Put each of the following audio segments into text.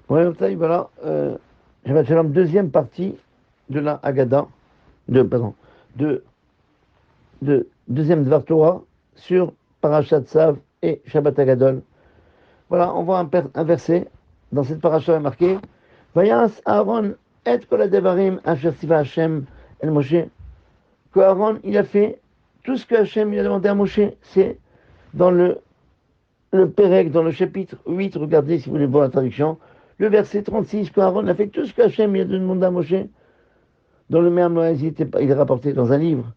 Ouais, voilà, Shabbat Shalom, deuxième partie de la Haggadah, pardon, de, deuxième Dvar Torah sur Parashat Tzav et Shabbat Hagadol. Voilà, on voit un verset dans cette parasha est marqué Vayas Aaron et kol devarim asher tziva Hashem el Moshe. Que Aaron, il a fait tout ce que Hashem il a demandé à Moshe. C'est dans le Pérec, dans le chapitre 8, regardez si vous voulez voir la traduction, le verset 36, que Aaron a fait tout ce que Hashem il a demandé à Moshe. Dans le Mer Moïse, il est rapporté dans un livre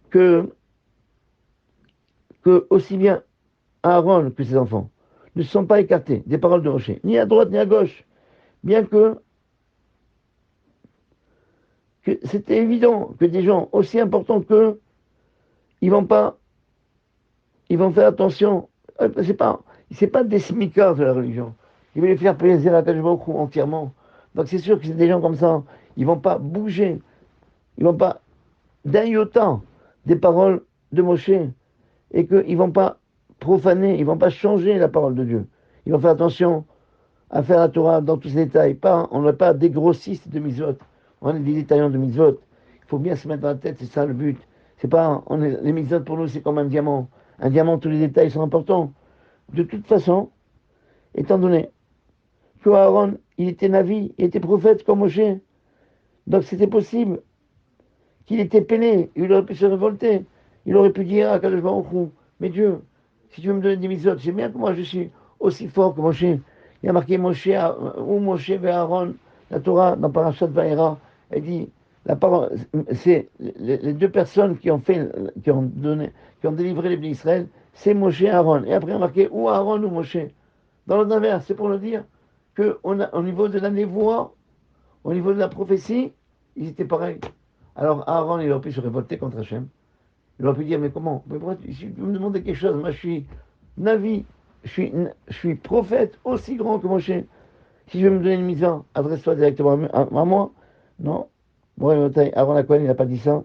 que, que aussi bien Aaron que ses enfants ne se sont pas écartés des paroles de Moshe, ni à droite ni à gauche, bien que c'était évident que des gens aussi importants qu'eux, ils vont pas, ils vont faire attention. C'est pas des smicards de la religion. Ils veulent faire plaisir à Kadosh Baruch Hu entièrement. Donc c'est sûr que c'est des gens comme ça. Ils vont pas bouger. Ils vont pas d'un iota des paroles de Moshe et qu'ils vont pas profaner. Ils vont pas changer la parole de Dieu. Ils vont faire attention à faire la Torah dans tous ses détails. On n'est pas des grossistes de mitzvot. On est des détaillants de mitzvot. Il faut bien se mettre dans la tête, c'est ça le but. C'est pas, les mitzvot pour nous, c'est comme un diamant. Un diamant, tous les détails sont importants. De toute façon, étant donné que Aaron, il était Navi, il était prophète comme Moshe, donc c'était possible qu'il était peiné, il aurait pu se révolter. Il aurait pu dire à Kadosh Baruch Hu, mais Dieu, si tu veux me donner des mitzvot, c'est bien que moi je suis aussi fort que Moshe. Il y a marqué Moshe, ou Moshe et Aaron, la Torah, dans Parashat Vayera, elle dit, la parole, c'est les deux personnes qui ont fait, qui ont donné, qui ont délivré les bénis d'Israël, c'est Moshe et Aaron. Et après, il y a marqué ou Aaron ou Moshe. Dans l'autre inverse, c'est pour le dire que au niveau de la névoie, au niveau de la prophétie, ils étaient pareils. Alors Aaron, il aurait pu se révolter contre Hachem. Il aurait pu dire, mais comment? Mais pourquoi si tu me demandes quelque chose, moi je suis Navi, je suis prophète aussi grand que Moshe. Si je veux me donner une mise adresse-toi directement à moi. Non. Bon, Aaron la Cohen, il n'a pas dit ça.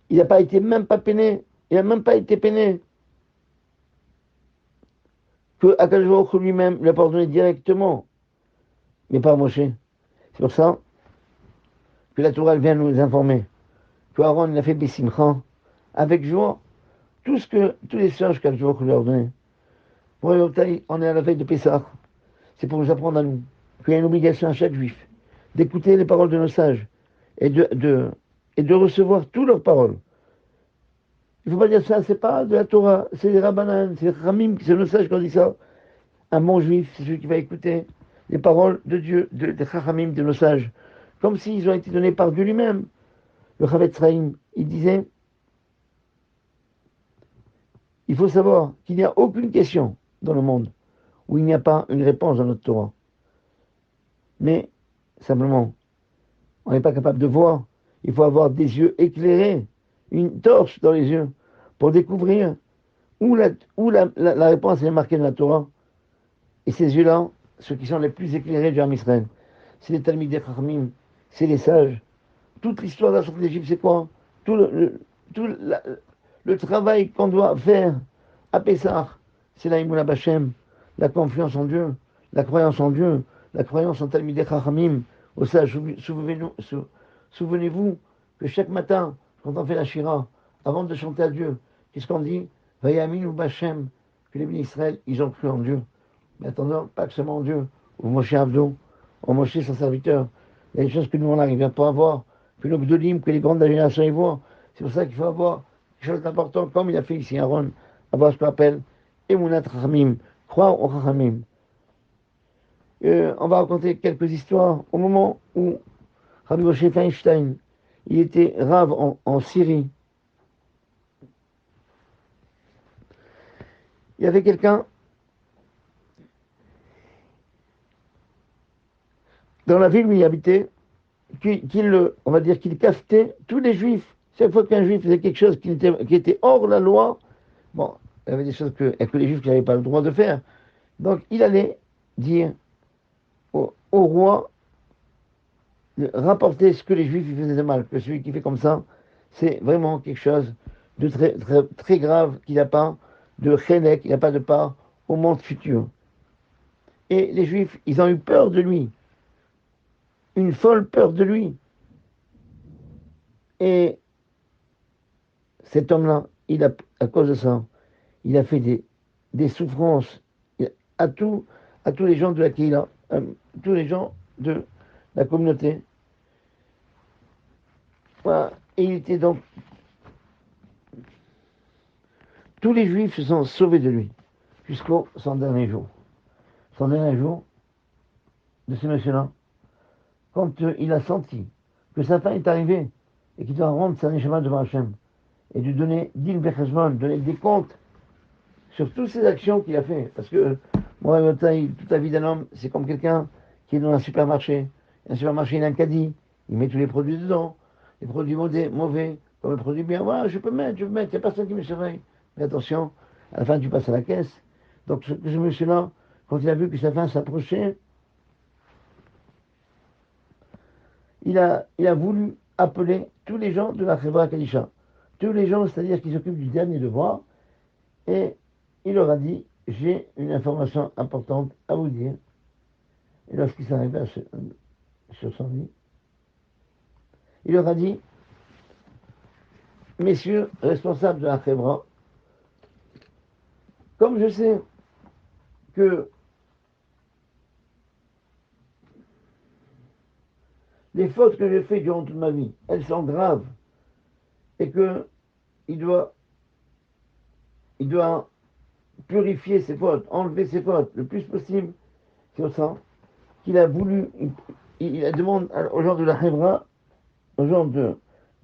Il n'a pas été même pas peiné. Il n'a même pas été peiné. Que Akadosh Baruch Hu lui-même lui a pardonné directement, mais pas Moshe. C'est pour ça que la Torah vient nous informer que Aaron il a fait Bessimcha avec joie tous les sages qu'Akadosh Baruch Hu lui a ordonné. Pour on est à la veille de Pessah. C'est pour nous apprendre à nous qu'il y a une obligation à chaque juif d'écouter les paroles de nos sages et de recevoir toutes leurs paroles. Il ne faut pas dire ça, c'est pas de la Torah, c'est des Rabbanan, c'est Ramim, c'est nos sages qui ont dit ça. Un bon juif, c'est celui qui va écouter les paroles de Dieu, des Chachamim, de nos sages, comme s'ils ont été donnés par Dieu lui-même. Le Chavetz Chaim, il disait, il faut savoir qu'il n'y a aucune question dans le monde où il n'y a pas une réponse dans notre Torah. Mais, simplement, on n'est pas capable de voir. Il faut avoir des yeux éclairés, une torche dans les yeux, pour découvrir où la réponse est marquée dans la Torah. Et ces yeux-là, ceux qui sont les plus éclairés du Ham Israël, c'est les Talmidei Chachamim, c'est les sages. Toute l'histoire de la sortie d'Égypte, c'est quoi? Tout le travail qu'on doit faire à Pessah, c'est la Imuna Bachem, la confiance en Dieu, la croyance en Dieu, la croyance en Talmidei Chachamim, aux sages. Souvenez-vous que chaque matin, quand on fait la Shira, avant de chanter à Dieu, qu'est-ce qu'on dit? Vayamin ou Bachem, que les bénis d'Israël, ils ont cru en Dieu. Mais attendons, pas que seulement en Dieu, ou Moshe Avdo, ou Moshe son serviteur. Il y a des choses que nous, on n'arrive pas à voir, que nos Gdolim, que les grandes de la génération y voient. C'est pour ça qu'il faut avoir quelque chose d'important, comme il a fait ici Aaron, avoir ce qu'on appelle Emunat Chachamim, croire au Chachamim. On va raconter quelques histoires. Au moment où Rabbi Moshe Feinstein, il était rave en Syrie, il y avait quelqu'un dans la ville où il habitait, on va dire qu'il captait tous les juifs. Chaque fois qu'un juif faisait quelque chose qui était hors la loi, bon, il y avait des choses que les juifs n'avaient pas le droit de faire. Donc il allait dire au roi de rapporter ce que les juifs faisaient de mal, que celui qui fait comme ça, c'est vraiment quelque chose de très, très, très grave, qu'il n'a pas de chélek, il n'a pas de part au monde futur. Et les Juifs, ils ont eu peur de lui, une folle peur de lui. Et cet homme-là, à cause de ça, il a fait des souffrances à, tout, à tous les gens de la Kehila, à tous les gens de la communauté. Voilà. Et il était donc, tous les Juifs se sont sauvés de lui, jusqu'au son dernier jour. Son dernier jour de ce monsieur-là, quand il a senti que sa fin est arrivée et qu'il doit rendre sa neshama devant Hachem et lui donner din becheshbon, donner des comptes sur toutes ces actions qu'il a fait. Parce que moi, toute la vie d'un homme, c'est comme quelqu'un qui est dans un supermarché. Un supermarché, il a un caddie, il met tous les produits dedans, les produits mauvais, comme les produits bien. Voilà, je peux mettre, il n'y a personne qui me surveille. Mais attention, à la fin, tu passes à la caisse. Donc, ce monsieur-là, quand il a vu que sa fin s'approchait, il a voulu appeler tous les gens de la Chevra Kadisha. Tous les gens, c'est-à-dire qui s'occupent du dernier devoir, et il leur a dit, j'ai une information importante à vous dire. Et lorsqu'il s'est arrivé sur son lit, il leur a dit, messieurs responsables de la Chevra, comme je sais que les fautes que j'ai faites durant toute ma vie, elles sont graves, et que il doit, il doit purifier ses fautes, enlever ses fautes le plus possible, c'est pour ça qu'il a voulu, il demande aux gens de la Chevra, aux gens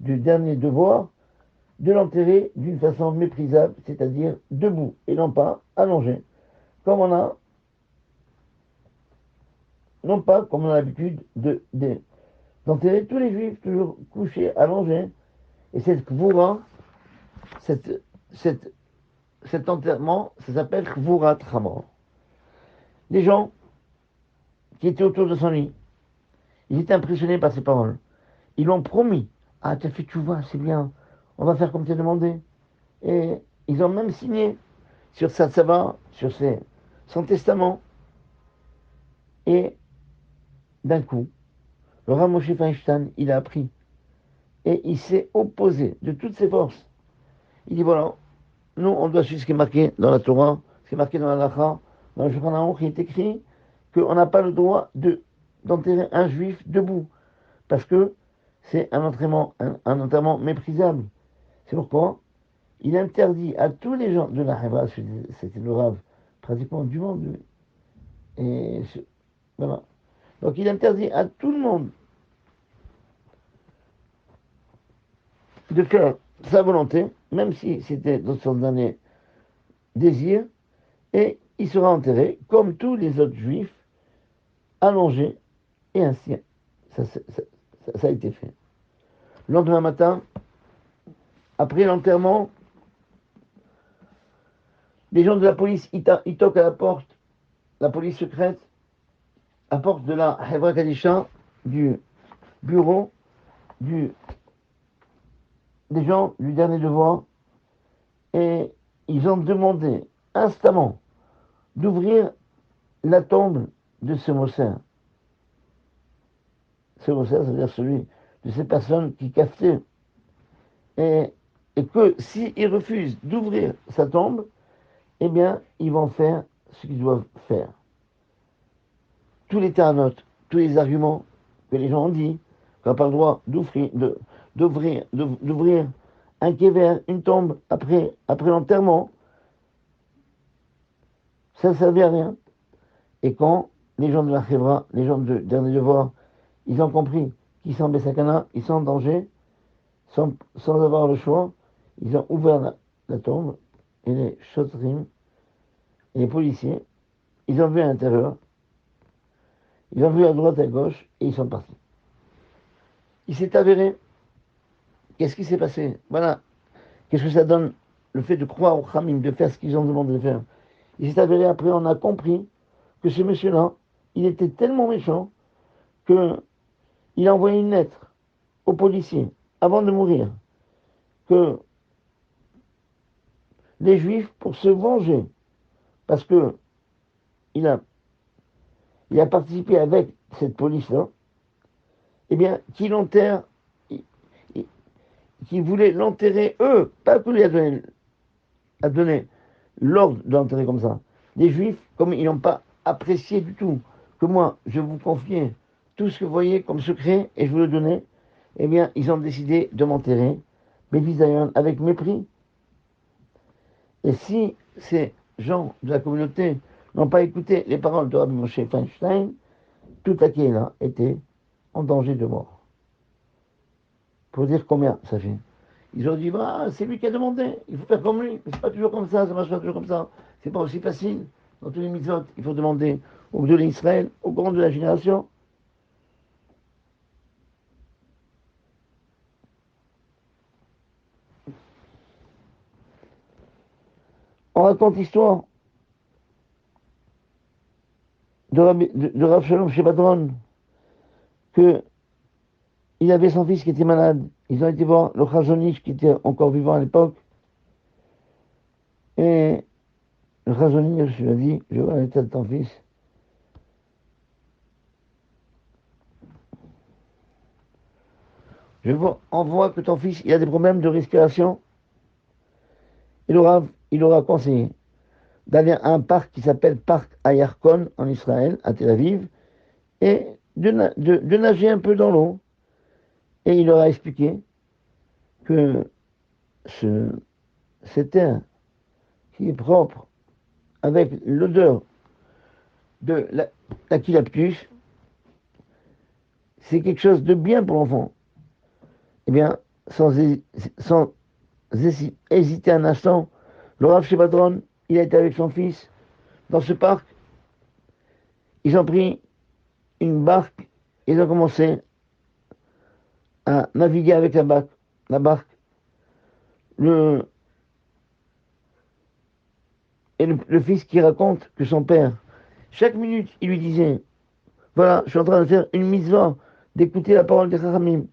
du dernier devoir, de l'enterrer d'une façon méprisable, c'est-à-dire debout et non pas allongé, comme on a, non pas comme on a l'habitude d'enterrer tous les juifs toujours couchés, allongés. Et cette kvoura, cette, cette, cet enterrement, ça s'appelle kvurat chamor. Les gens qui étaient autour de son lit, ils étaient impressionnés par ses paroles. Ils l'ont promis. Ah, t'as fait tchouva, c'est bien. On va faire comme tu as demandé. Et ils ont même signé sur sa tsava, son testament. Et d'un coup, le Rav Moshe Feinstein, il a appris. Et il s'est opposé de toutes ses forces. Il dit voilà, nous, on doit suivre ce qui est marqué dans la Torah, ce qui est marqué dans la Lacha, dans le Shulchan Aruch, il est écrit qu'on n'a pas le droit d'enterrer un juif debout. Parce que c'est un enterrement méprisable. C'est pourquoi il interdit à tous les gens de la Heva, c'était le Rav pratiquement du monde, et voilà. Donc il interdit à tout le monde de faire sa volonté, même si c'était dans son dernier désir, et il sera enterré comme tous les autres juifs, allongé, et ainsi ça a été fait. Le lendemain matin, après l'enterrement, les gens de la police, ils toquent à la police secrète, à la porte de la Hevra Kadisha, du bureau des gens du dernier devoir, et ils ont demandé instamment d'ouvrir la tombe de ce Mosser. Ce Mosser, c'est-à-dire celui de ces personnes qui cafetaient. Et que s'ils refusent d'ouvrir sa tombe, eh bien, ils vont faire ce qu'ils doivent faire. Tous les tarnotes, tous les arguments que les gens ont dit, qu'on n'a pas le droit d'ouvrir un kéver, une tombe après l'enterrement, ça ne servait à rien. Et quand les gens de la Chevra, les gens de dernier devoir, ils ont compris qu'ils sont en Bessakana, ils sont en danger, sans avoir le choix, ils ont ouvert la tombe, et les shotrim, et les policiers, ils ont vu à l'intérieur, ils ont vu à droite, à gauche, et ils sont partis. Il s'est avéré, qu'est-ce qui s'est passé? Voilà, qu'est-ce que ça donne, le fait de croire aux Khamim, de faire ce qu'ils ont demandé de faire. Il s'est avéré, après, on a compris que ce monsieur-là, il était tellement méchant qu'il a envoyé une lettre aux policiers, avant de mourir, que les Juifs, pour se venger parce que il a, il a participé avec cette police-là, eh bien, qui voulait l'enterrer, eux, pas que lui a donné l'ordre de l'enterrer comme ça. Les Juifs, comme ils n'ont pas apprécié du tout que moi, je vous confiais tout ce que vous voyez comme secret et je vous le donnais, eh bien, ils ont décidé de m'enterrer, Bévisayon, avec mépris. Et si ces gens de la communauté n'ont pas écouté les paroles de Rabbi Moshe Feinstein, tout Akela était en danger de mort. Pour dire combien ça fait. Ils ont dit, bah, c'est lui qui a demandé, il faut faire comme lui. Mais c'est pas toujours comme ça marche pas toujours comme ça. C'est pas aussi facile. Dans tous les mitzvot, il faut demander au grand de l'Israël, au grand de la génération. On raconte l'histoire de Rav Shalom Shebadron, que il avait son fils qui était malade. Ils ont été voir le Chazonish qui était encore vivant à l'époque. Et le Chazonish lui a dit, je vois l'état de ton fils. On voit que ton fils, il a des problèmes de respiration. Il aura conseillé d'aller à un parc qui s'appelle Parc Ayarkon en Israël, à Tel Aviv, et de nager un peu dans l'eau. Et il leur a expliqué que ce, cet air qui est propre, avec l'odeur de l'aquilaptus, c'est quelque chose de bien pour l'enfant. Eh bien, sans hésiter un instant, le Rav Shebadron, il a été avec son fils dans ce parc. Ils ont pris une barque, ils ont commencé à naviguer avec la barque. Le, le fils qui raconte que son père, chaque minute, il lui disait, voilà, je suis en train de faire une mitzvah, d'écouter la parole des Chachamim.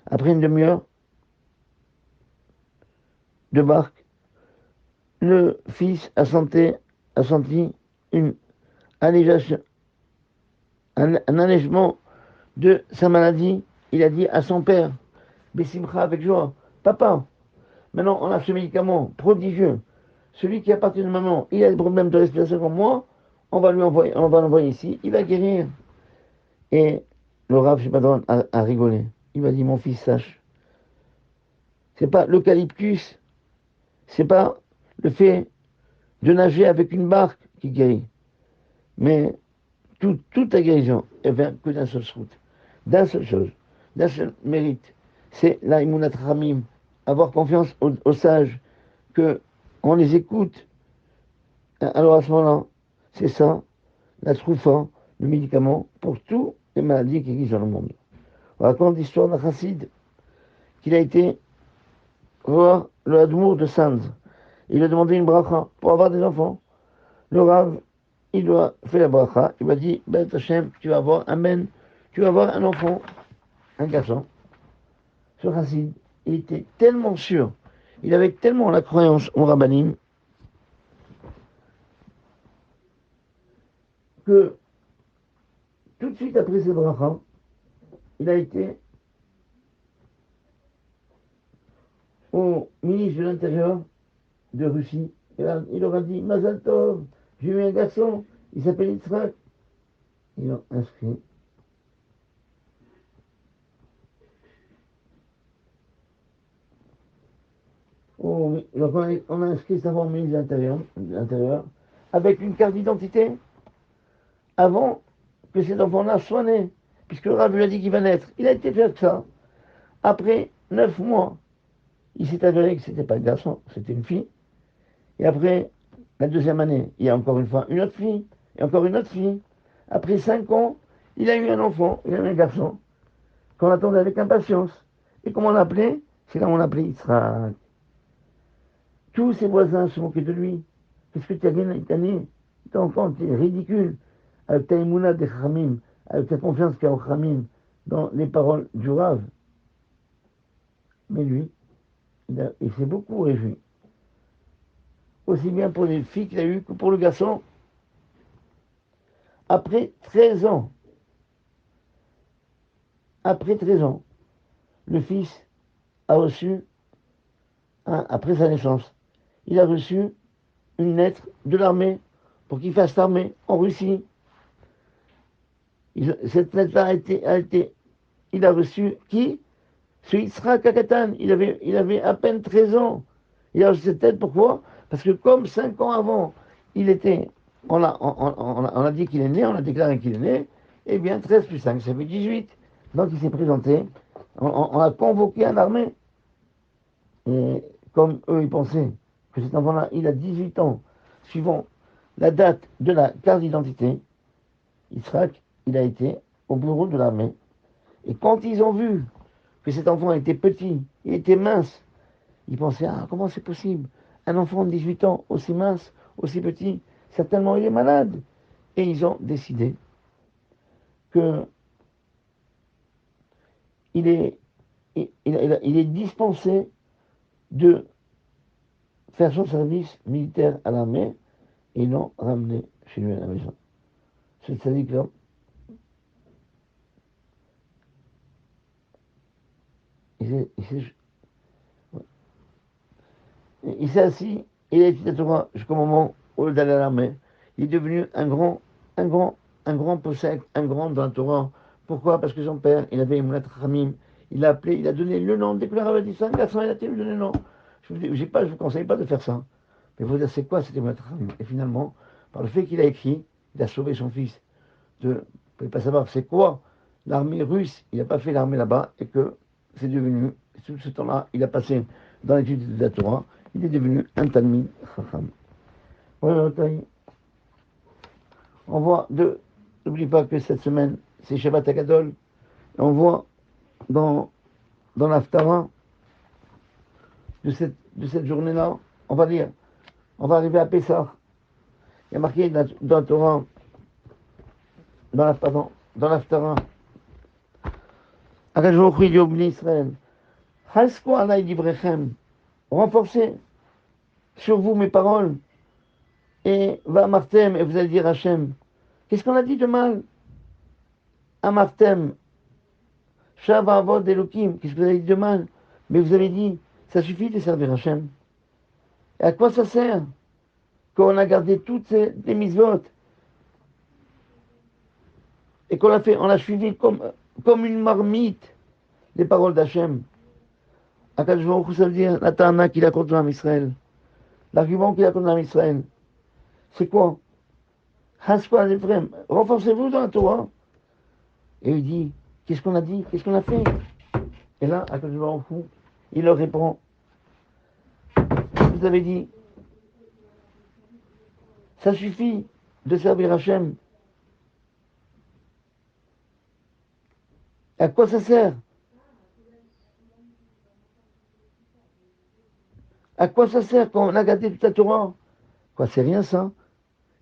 Après une demi-heure de barque, le fils a senti une allégation, un allègement de sa maladie. Il a dit à son père, Bessimcha avec joie, papa, maintenant on a ce médicament prodigieux. Celui qui appartient de maman, il a des problèmes de respiration comme moi, on va l'envoyer ici, il va guérir. Et le Rav Shebadron a rigolé. Il m'a dit, mon fils, sache, c'est pas l'eucalyptus, c'est pas le fait de nager avec une barque qui guérit. Mais toute la guérison, elle vient que d'un seul route, d'un seul chose, d'un seul mérite. C'est la imunat ramim, avoir confiance aux sages, que on les écoute. Alors à ce moment-là, c'est ça, la troufa, le médicament pour toutes les maladies qui existent dans le monde. On raconte l'histoire d'un chassid qu'il a été voir le Hadmour de Sanz. Il a demandé une bracha pour avoir des enfants. Le Rav, il lui a fait la bracha. Il m'a dit, Ben Hachem, tu vas avoir, Amen, tu vas avoir un enfant, un garçon. Ce chassid, il était tellement sûr, il avait tellement la croyance au rabbanim, que tout de suite après ces brachas, il a été au ministre de l'Intérieur de Russie. Et là, il leur a dit, Mazal Tov, j'ai eu un garçon, il s'appelle Yitzhak. Ils l'ont inscrit. Donc on a inscrit sa femme au ministre de l'Intérieur avec une carte d'identité avant que cet enfant-là soit né. Puisque le Rav lui a dit qu'il va naître. Il a été faire ça. Après 9 mois, il s'est avéré que ce n'était pas le garçon, c'était une fille. Et après, la deuxième année, il y a encore une fois une autre fille, et encore une autre fille. Après 5 ans, il a eu un enfant, il a eu un garçon, qu'on attendait avec impatience. Et comment on l'appelait? C'est là où on l'appelait Israël. Tous ses voisins se moquaient de lui. Qu'est-ce que tu as gagné? Ton enfant, tu es ridicule. Avec ta émouna des Khamim, avec ta confiance qu'il y a au Khamim, dans les paroles du Rav. Mais lui, il s'est beaucoup réjoui. aussi bien pour les filles qu'il a eues que pour le garçon. Après 13 ans, après 13 ans, le fils a reçu, après sa naissance, il a reçu une lettre de l'armée pour qu'il fasse l'armée en Russie. Cette lettre-là il a reçu qui? Ce Yitzhak Kakatan, il avait à peine 13 ans. Il a reçu cette lettre, pourquoi? Parce que comme 5 ans avant, il était, on a dit qu'il est né, on a déclaré qu'il est né, eh bien 13 plus 5, ça fait 18. Donc il s'est présenté, on a convoqué un armée. Et comme eux, ils pensaient que cet enfant-là, il a 18 ans, suivant la date de la carte d'identité, Yitzhak, il a été au bureau de l'armée. Et quand ils ont vu que cet enfant était petit, il était mince, ils pensaient, ah, comment c'est possible? Un enfant de 18 ans, aussi mince, aussi petit, certainement il est malade. Et ils ont décidé que il est, il est dispensé de faire son service militaire à l'armée et l'ont ramené chez lui à la maison. Ce tzaddik-là, il s'est assis, il a étudié la Torah jusqu'au moment où il allait à l'armée. Il est devenu un grand, un grand possède, un grand dans la Torah. Pourquoi? Parce que son père, il avait Emunat Ramim. Il a appelé, il a donné le nom. Dès que le rabbin dit ça, garçon, il a lui donné le nom. Je vous conseille pas de faire ça. Mais vous dire, c'est quoi cet Emunat Ramim? Et finalement, par le fait qu'il a écrit, il a sauvé son fils. Vous ne pouvez pas savoir c'est quoi l'armée russe. Il n'a pas fait l'armée là-bas et que c'est devenu, tout ce temps-là, il a passé dans l'étude de la Torah. Il est devenu un Talmid Chacham. Voilà, on voit n'oublie pas que cette semaine, c'est Shabbat Agadol. On voit dans l'Aftara de cette journée-là, on va dire, on va arriver à Pessah. Il y a marqué dans la Torah, dans l'Aftara, Akadosh Baruch Hu dit au Bnei Israël, Hasko alay divrechem, renforcez sur vous mes paroles, et va Martem, et vous allez dire Hachem. Qu'est-ce qu'on a dit de mal? Amartem, Shava Avod Elohim, qu'est-ce que vous avez dit de mal? Mais vous avez dit, ça suffit de servir Hachem. Et à quoi ça sert? Qu'on a gardé toutes les mitzvot, et on a suivi comme une marmite les paroles d'Hachem. Akadosh Baruch Hu, ça veut dire la Tana qu'il a contre l'âme Israël. L'argument qu'il a contre l'âme Israël. C'est quoi? Haskwa Ephraim, renforcez-vous dans la Torah. Et il dit, qu'est-ce qu'on a dit? Qu'est-ce qu'on a fait? Et là, Akadosh Baruch Hu, il leur répond, vous avez dit, ça suffit de servir Hachem. À quoi ça sert? À quoi ça sert quand on a gardé toute la Torah? Quoi, c'est rien ça?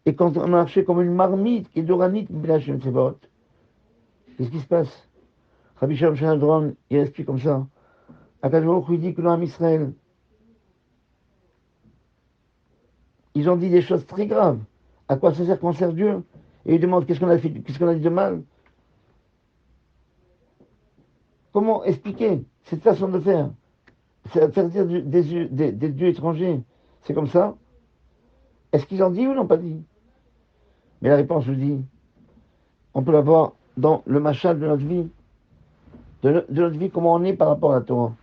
Et quand on a marché comme une marmite qui est d'oranite, qu'est-ce qui se passe? Rabbi Shalom Shanadron, il explique comme ça. Akadosh Baruch Hu dit que l'homme Israël, ils ont dit des choses très graves. À quoi ça sert qu'on sert Dieu? Et ils demandent qu'est-ce qu'on a fait, qu'est-ce qu'on a dit de mal? Comment expliquer cette façon de faire? C'est faire dire des dieux étrangers. C'est comme ça? Est-ce qu'ils ont dit ou n'ont pas dit? Mais la réponse nous dit, on peut la voir dans le machal de notre vie. De notre vie, comment on est par rapport à la Torah.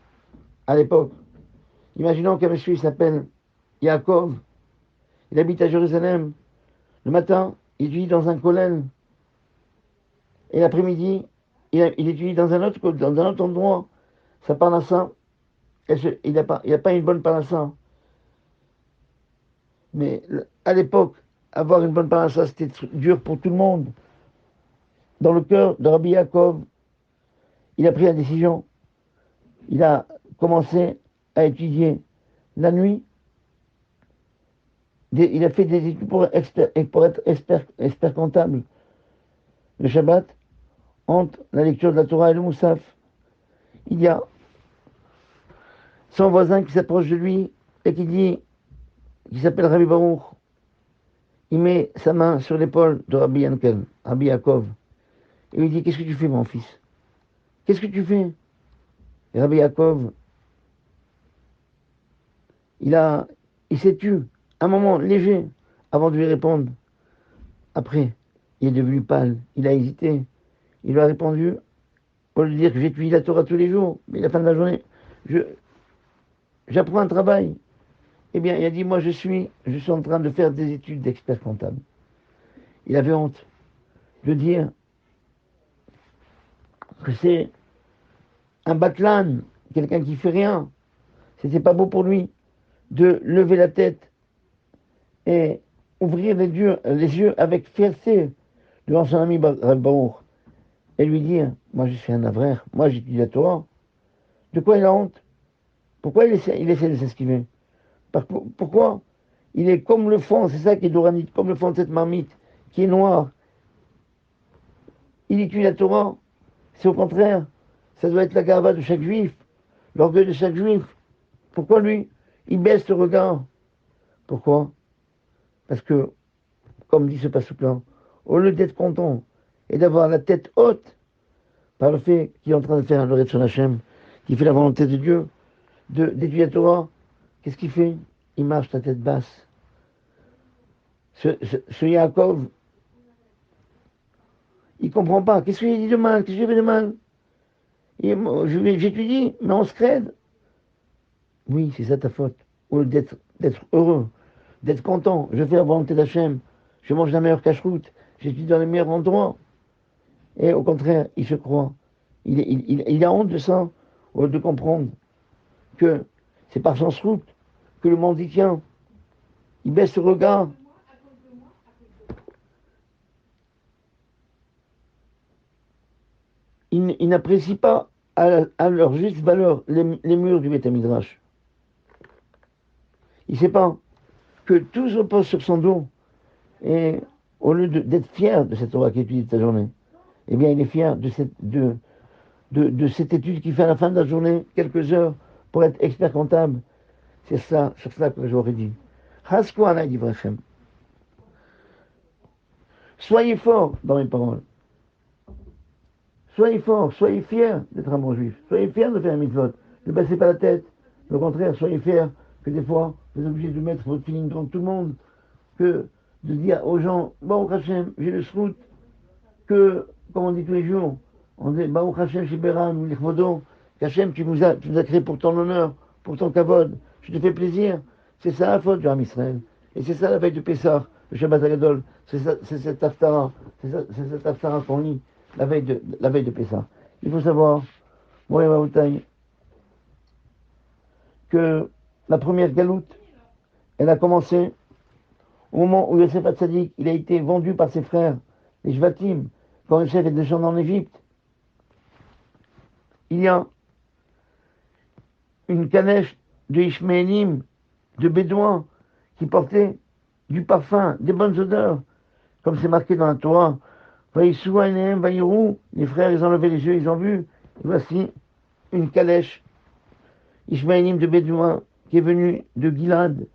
À l'époque, imaginons qu'un monsieur il s'appelle Yaakov, il habite à Jérusalem. Le matin, il étudie dans un kollel. Et l'après-midi, il étudie dans un autre endroit. Sa parnassa, il n'a pas une bonne parnassa. Mais à l'époque, avoir une bonne parnassa, c'était dur pour tout le monde. Dans le cœur de Rabbi Yaakov, il a pris la décision. Il a commencé à étudier la nuit. Il a fait des études pour être expert comptable. Le Shabbat, entre la lecture de la Torah et le Moussaf, il y a son voisin qui s'approche de lui et qui dit qui s'appelle Rabbi Baruch, il met sa main sur l'épaule de Rabbi Yankel, Rabbi Yaakov, et lui dit, qu'est-ce que tu fais, mon fils? Qu'est-ce que tu fais? Et Rabbi Yaakov, il s'est tu, un moment léger, avant de lui répondre. Après, il est devenu pâle, il a hésité. Il lui a répondu, au lieu de dire que j'étudie la Torah tous les jours, mais à la fin de la journée, j'apprends un travail. Eh bien, il a dit, moi, je suis en train de faire des études d'expert comptable. Il avait honte de dire que c'est un batlan, quelqu'un qui fait rien. C'était pas beau pour lui de lever la tête et ouvrir les yeux avec fierté devant son ami Rav Baruch et lui dire, moi, je suis un avraire, moi, j'étudie la Torah. De quoi il a honte? Pourquoi il essaie de s'esquiver? Pourquoi il est comme le fond, c'est ça qui est douranite, comme le fond de cette marmite, qui est noir. Il étudie la Torah. C'est au contraire, ça doit être la gava de chaque juif, l'orgueil de chaque juif. Pourquoi lui, il baisse le regard? Pourquoi? Parce que, comme dit ce passouk-là, au lieu d'être content et d'avoir la tête haute par le fait qu'il est en train de faire le son Hachem, qui fait la volonté de Dieu, d'étudier la Torah, qu'est-ce qu'il fait? Il marche la tête basse. Ce Yaakov, il comprend pas. Qu'est-ce que j'ai dit de mal? Qu'est-ce que j'ai fait de mal? J'étudie, mais on se crède. Oui, c'est ça ta faute. Au lieu d'être heureux, d'être content, je fais la volonté d'Hachem, je mange la meilleure cache-route, j'étudie dans les meilleurs endroits. Et au contraire, il se croit. Il a honte de ça, au lieu de comprendre que c'est par son route que le monde y tient. Il baisse le regard. Il n'apprécie pas à leur juste valeur les murs du Beth Midrash. Il ne sait pas que tout se repose sur son dos. Et au lieu d'être fier de cette Torah qu'il étudie toute la journée, eh bien, il est fier de cette étude qu'il fait à la fin de la journée, quelques heures, pour être expert comptable. C'est ça, sur cela que j'aurais dit. Hasko Anay Divrachem. Soyez forts dans mes paroles. Soyez forts, soyez fiers d'être un bon juif. Soyez fiers de faire un mitzvot. Ne baissez pas la tête. Au contraire, soyez fiers que des fois, vous êtes obligés de mettre votre feeling devant tout le monde, que de dire aux gens, Baruch Hashem, j'ai le srout, que, comme on dit tous les jours, on dit Baruch Hashem Shiberan, Lichvodo, qu'Hachem, tu nous as créé pour ton honneur, pour ton kavod, je te fais plaisir. C'est ça la faute du Ram Israël. Et c'est ça la veille de Pessah, le Shabbat Agadol, c'est cette Haftara, c'est cette Haftara qu'on lit la veille de Pessah. Il faut savoir, moi et que la première galoute, elle a commencé au moment où Yosef Hatzadik, il a été vendu par ses frères, les Shvatim, quand Yosef est descendu en Égypte. Il y a une canèche de Ishmaélim, de Bédouins, qui portait du parfum, des bonnes odeurs, comme c'est marqué dans la Torah. Vaïsou Aïnehem Vaïrou, les frères, ils ont levé les yeux, ils ont vu. Et voici une calèche Ishmaélim de Bédouins qui est venue de Gilad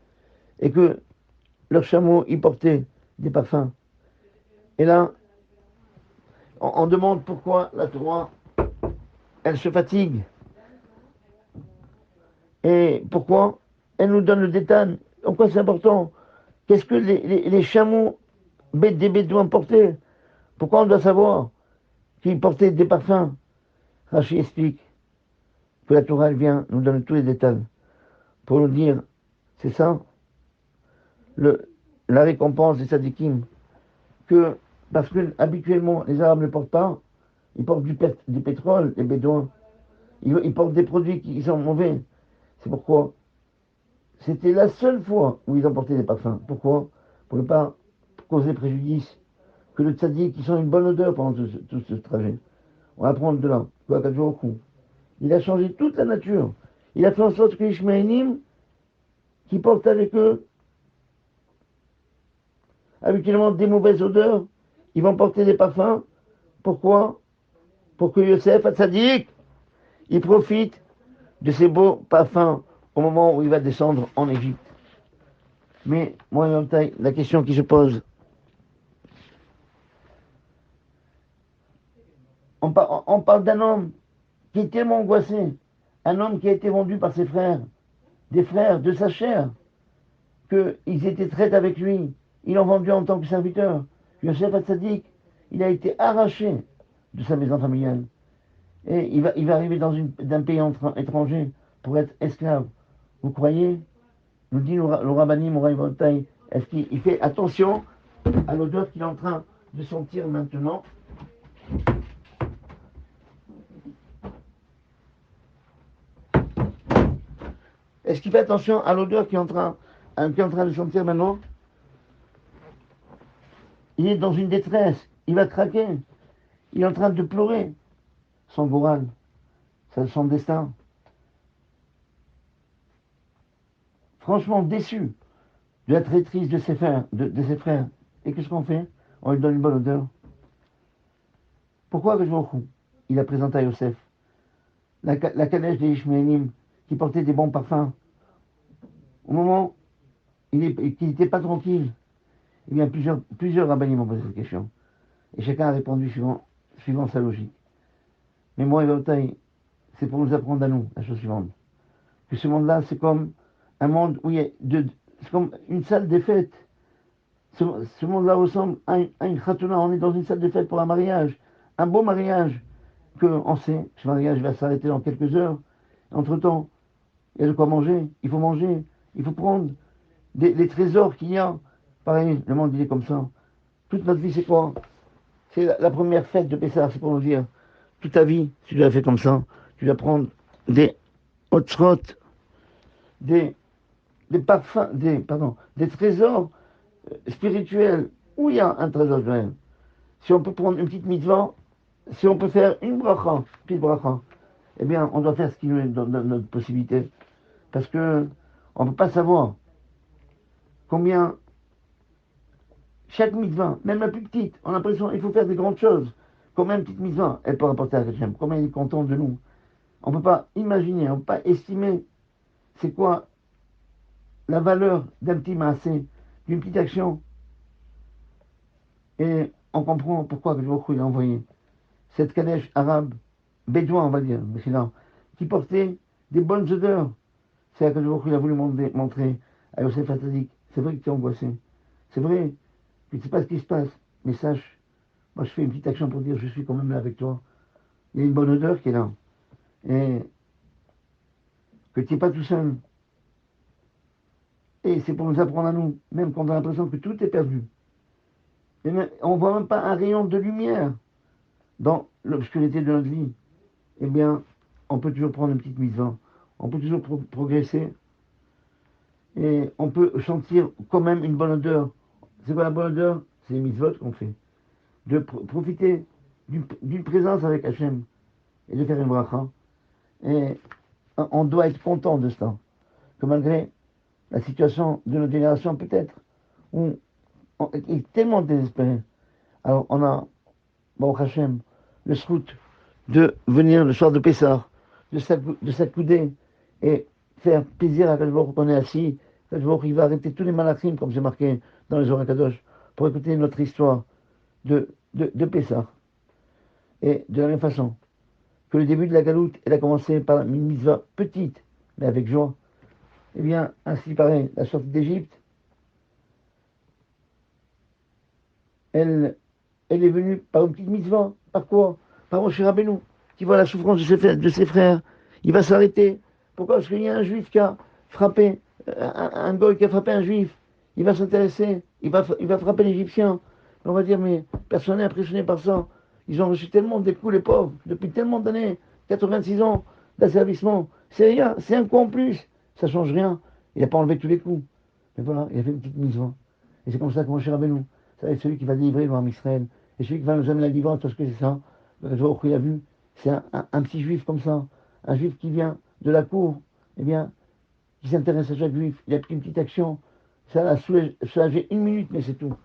et que leurs chameaux y portaient des parfums. Et là, on demande pourquoi la Torah, elle se fatigue. Et pourquoi elle nous donne le détail. En quoi c'est important? Qu'est-ce que les chameaux des Bédouins portaient? Pourquoi on doit savoir qu'ils portaient des parfums? Rachi explique que la Torah, elle vient nous donner tous les détails pour nous dire, c'est ça, la récompense des sadikim, que parce que habituellement les Arabes ne portent pas, ils portent du pétrole, les Bédouins, ils portent des produits qui sont mauvais. C'est pourquoi c'était la seule fois où ils ont porté des parfums. Pourquoi? Pour ne pas causer préjudice. Que le tzaddik, qui sent une bonne odeur pendant tout ce trajet. On va apprendre de là. Il a changé toute la nature. Il a fait en sorte que les Ishmaélim, qui portent avec eux habituellement des mauvaises odeurs, ils vont porter des parfums. Pourquoi? Pour que Yosef, Hatzadik, il profite de ces beaux parfums au moment où il va descendre en Égypte. Mais moi, la question qui se pose, on parle d'un homme qui est tellement angoissé, un homme qui a été vendu par ses frères, des frères de sa chair, qu'ils étaient traités avec lui. Ils l'ont vendu en tant que serviteur. Yosef Hatzadik, il a été arraché de sa maison familiale. Et il va arriver d'un pays étranger pour être esclave. Vous croyez? Nous dit le rabbinim, est-ce qu'il fait attention à l'odeur qu'il est en train de sentir maintenant? Est-ce qu'il fait attention à l'odeur qu'il est en train de sentir maintenant? Il est dans une détresse, il va craquer, il est en train de pleurer son moral, son destin. Franchement déçu de la traîtrise de ses frères. Et qu'est-ce qu'on fait? On lui donne une bonne odeur. Pourquoi que je il a présenté à Yosef la calèche des Ishmaélim qui portait des bons parfums. Au moment qu'il n'était pas tranquille, eh bien plusieurs rabbins m'ont posé cette question. Et chacun a répondu suivant sa logique. Mais moi, c'est pour nous apprendre à nous la chose suivante. Que ce monde-là, c'est comme un monde où il y a c'est comme une salle des fêtes. Ce monde-là ressemble à une khatouna. On est dans une salle de fête pour un mariage. Un beau mariage que on sait, ce mariage va s'arrêter dans quelques heures. Entre-temps, il y a de quoi manger. Il faut manger. Il faut prendre les trésors qu'il y a. Pareil, le monde, il est comme ça. Toute notre vie, c'est quoi? C'est la première fête de Pessah, c'est pour nous dire. Toute ta vie, tu dois la faire comme ça. Tu dois prendre des hotzrot, des parfums, des trésors spirituels. Où il y a un trésor spirituel? Si on peut prendre une petite mitzvah, si on peut faire une bracha, petite bracha, eh bien, on doit faire ce qui nous est dans notre possibilité. Parce que on ne peut pas savoir combien chaque mitzvah, même la plus petite, on a l'impression qu'il faut faire des grandes choses. Combien une petite mitzvah, elle peut rapporter à Hachem? Combien il est content de nous? On ne peut pas imaginer, on ne peut pas estimer c'est quoi la valeur d'un petit massé, d'une petite action. Et on comprend pourquoi que il a envoyé cette calèche arabe, bédouin, on va dire, qui portait des bonnes odeurs. C'est là que il a voulu montrer à Yosef Hatzadik. C'est vrai que tu es angoissé. C'est vrai que tu ne sais pas ce qui se passe. Mais sache, moi je fais une petite action pour dire je suis quand même là avec toi. Il y a une bonne odeur qui est là. Et que tu n'es pas tout seul. Et c'est pour nous apprendre à nous, même quand on a l'impression que tout est perdu. Et même, on ne voit même pas un rayon de lumière dans l'obscurité de notre vie. Eh bien, on peut toujours prendre une petite mitzvah. On peut toujours progresser. Et on peut sentir quand même une bonne odeur. C'est quoi la bonne odeur? C'est les mitzvot qu'on fait. De profiter d'une présence avec Hachem et de faire une bracha. Et on doit être content de cela. Que malgré la situation de notre génération, peut-être, où on est tellement désespéré. Alors, on a, bon, Hachem, le scout de venir le soir de Pessah, de s'accouder et faire plaisir à Kalbourg qu'on est assis. Kalbourg, il va arrêter tous les malachim, comme c'est marqué dans les Zohar Kadosh, pour écouter notre histoire de Pessah. Et de la même façon que le début de la galoute, elle a commencé par une mitzvah petite, mais avec joie. Eh bien, ainsi pareil, la sortie d'Égypte, elle est venue par une petite mitzvah. Par quoi? Par Moshe Rabbeinu, qui voit la souffrance de ses frères. Il va s'arrêter. Pourquoi? Parce qu'il y a un juif qui a frappé, un goy qui a frappé un juif. Il va s'intéresser, il va frapper l'Égyptien. On va dire, mais personne n'est impressionné par ça. Ils ont reçu tellement des coups, les pauvres, depuis tellement d'années, 86 ans d'asservissement. C'est rien, c'est un coup en plus. Ça change rien. Il n'a pas enlevé tous les coups. Mais voilà, il a fait une petite mitzvah. Et c'est comme ça que Moshe Rabbeinu, ça va être celui qui va délivrer le Israël. Et celui qui va nous amener la délivrance, parce que c'est ça. Il a vu, c'est un petit juif comme ça. Un juif qui vient de la cour, eh bien, qui s'intéresse à chaque juif. Il a pris une petite action. Ça l'a soulagé une minute, mais c'est tout.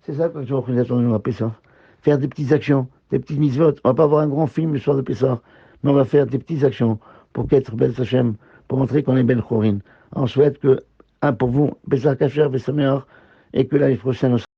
C'est ça que il attend de nous à Pessah. Faire des petites actions, des petites mitzvot. On va pas avoir un grand film le soir de Pessah, mais on va faire des petites actions pour qu'être Ben Sachem, pour montrer qu'on est Ben Chorin. On souhaite que pour vous, Pesach Kasher, Vesameor, et que l'année prochaine,